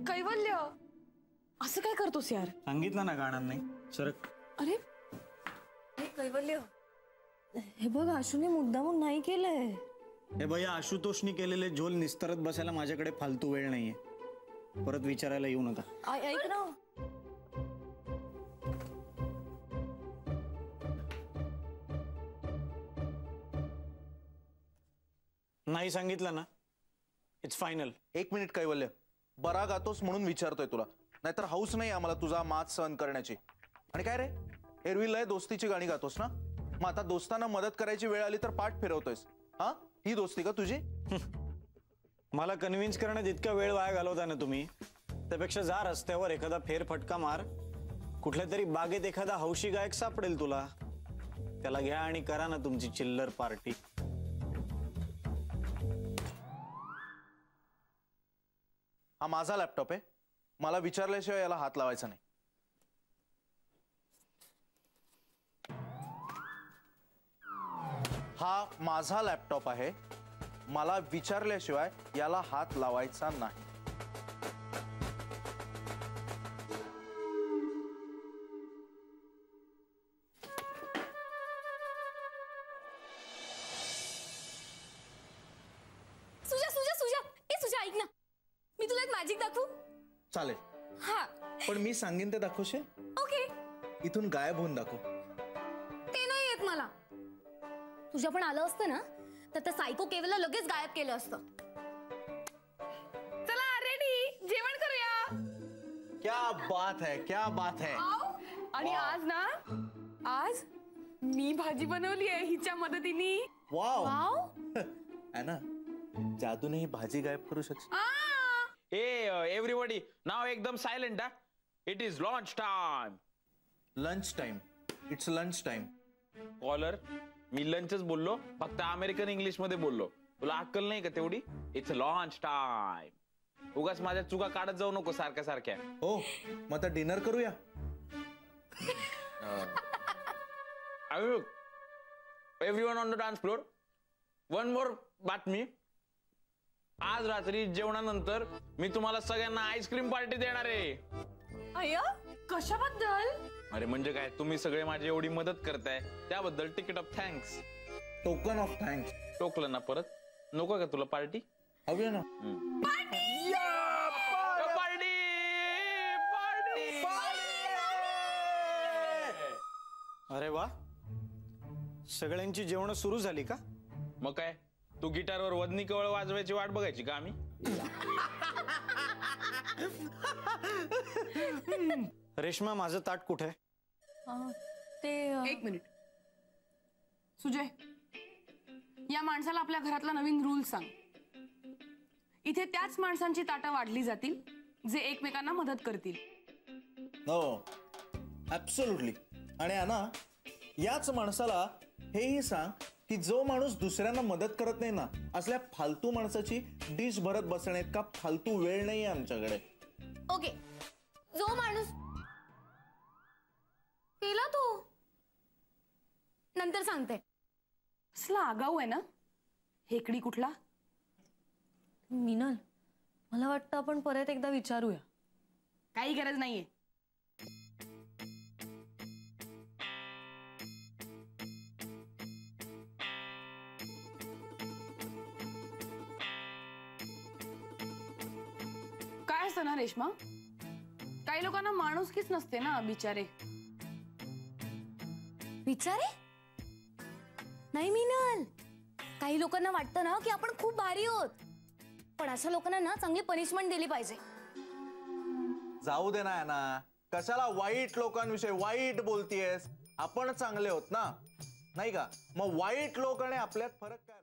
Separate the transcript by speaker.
Speaker 1: कैवल्य असं काय करतोस यार?
Speaker 2: सांगितलं ना गाणं नाही सरक.
Speaker 1: अरे कैवल्य, हे बघ आशूने मुद्दामून नाही केलंय.
Speaker 2: हे भैया आशुतोषनी केलेले झोल निस्तरत बसायला माझ्याकडे फालतू वेळ नाहीये. परत विचारायला येऊ नका.
Speaker 1: ऐक ना,
Speaker 2: नाही सांगितलं ना, इट्स फायनल.
Speaker 3: एक मिनिट कैवल्य, बरा गातोस म्हणून विचारतोय तुला, नाहीतर हाऊस नाही आम्हाला तुझा मात सहन करण्याची. आणि काय रे, एरवी लय दोस्तीची गाणी गातोस ना, मग आता दोस्तांना मदत करायची वेळ आली तर पाठ फिरवतोयस. हा, ही दोस्ती का तुझी?
Speaker 2: मला कन्व्हिन्स करण्यात इतका वेळ वाया घालवता ना तुम्ही, त्यापेक्षा जा रस्त्यावर एखादा फेरफटका मार, कुठल्या तरी बागेत एखादा हौशी गायक सापडेल तुला, त्याला घ्या आणि करा ना तुमची चिल्लर पार्टी.
Speaker 3: हा माझा लॅपटॉप आहे, मला विचारल्याशिवाय याला हात लावायचा नाही. हा माझा लॅपटॉप आहे, मला विचारल्याशिवाय याला हात लावायचा नाही.
Speaker 1: सुजा सुजा सुजा, ए सुजा ऐक ना, मी तुला एक मॅजिक दाखवू?
Speaker 3: चालेल,
Speaker 1: हा
Speaker 3: पण मी सांगेन ते दाखवशील?
Speaker 1: ओके.
Speaker 3: इथून गायब होऊन दाखव.
Speaker 1: ते नाही येत मला. तुझ्या पण आलं असतं ना तर त्या सायको केवलला लगेच गायब केलं असतं. चला रेडी, जेवण करूया.
Speaker 3: क्या बात है, क्या बात है.
Speaker 4: आणि आज ना, आज मी भाजी बनवली आहे हिच्या मदतीने.
Speaker 3: वाव
Speaker 1: वाव,
Speaker 3: है ना, जादूने भाजी गायब करू शकशील.
Speaker 5: Hey, everybody, now एकदम सायलेंट हा. It is lunch time.
Speaker 3: Lunch time, it's lunch time.
Speaker 5: Collar, मी लंचच बोललो, फक्त अमेरिकन इंग्लिश मध्ये बोललो. तुला अक्कल नाही का तेवढी? It's lunch time. उगाच माझ्या चुका काढत जाऊ नको सारख्या सारख्या.
Speaker 3: हो, मग आता डिनर करूया.
Speaker 5: Everyone on the dance floor. One more बातमी. आज रात्री जेवणानंतर मी तुम्हाला सगळ्यांना आईस्क्रीम पार्टी देणार आहे.
Speaker 4: अय्या, कशाबद्दल?
Speaker 5: अरे म्हणजे काय, तुम्ही सगळे माझी एवढी मदत करताय त्याबद्दल ticket of thanks.
Speaker 3: Token of thanks.
Speaker 5: टोकलं ना परत? नको का तुला पार्टी?
Speaker 3: हवी ना.
Speaker 2: अरे वा, सगळ्यांची जेवण सुरू झाली का?
Speaker 5: मग काय, तू गिटारवर वदनी कवळ वाजवायची वाट बघायची का आम्ही?
Speaker 2: रेश्मा, माझं ताट कुठे आहे?
Speaker 1: ते
Speaker 4: एक मिनिट सुजय, या माणसाला आपल्या घरातला नवीन रूल सांग. इथे त्याच माणसांची ताटं वाढली जातील जे एकमेकांना मदत करतील.
Speaker 3: हो, ऍब्सोल्युटली. आणि ना, याच माणसाला हेही सांग की जो माणूस दुसऱ्यांना मदत करत नाही ना, असल्या फालतू माणसाची डिश भरत बसण्यात का फालतू वेळ नाहीये आमच्याकडे.
Speaker 1: ओके, जो माणूस केला तो नंतर सांगते.
Speaker 4: असला आगाऊ आहे ना हेकडी कुठला.
Speaker 1: मिनल, मला वाटतं आपण परत एकदा विचारूया.
Speaker 4: काही गरज नाहीये. काय असतं ना रेश्मा, काही लोकांना माणुसकीच नसते ना बिचारे.
Speaker 1: विचारे नाही मिनल, काही लोकांना वाटतं ना की आपण खूप भारी आहोत, पण अशा लोकांना ना चांगली पनिशमेंट दिली पाहिजे.
Speaker 3: जाऊ दे ना, कशाला वाईट लोकांविषयी वाईट बोलतीयस? आपण चांगले होत ना, नाही का? मग वाईट लोक आणि आपल्यात फरक काय?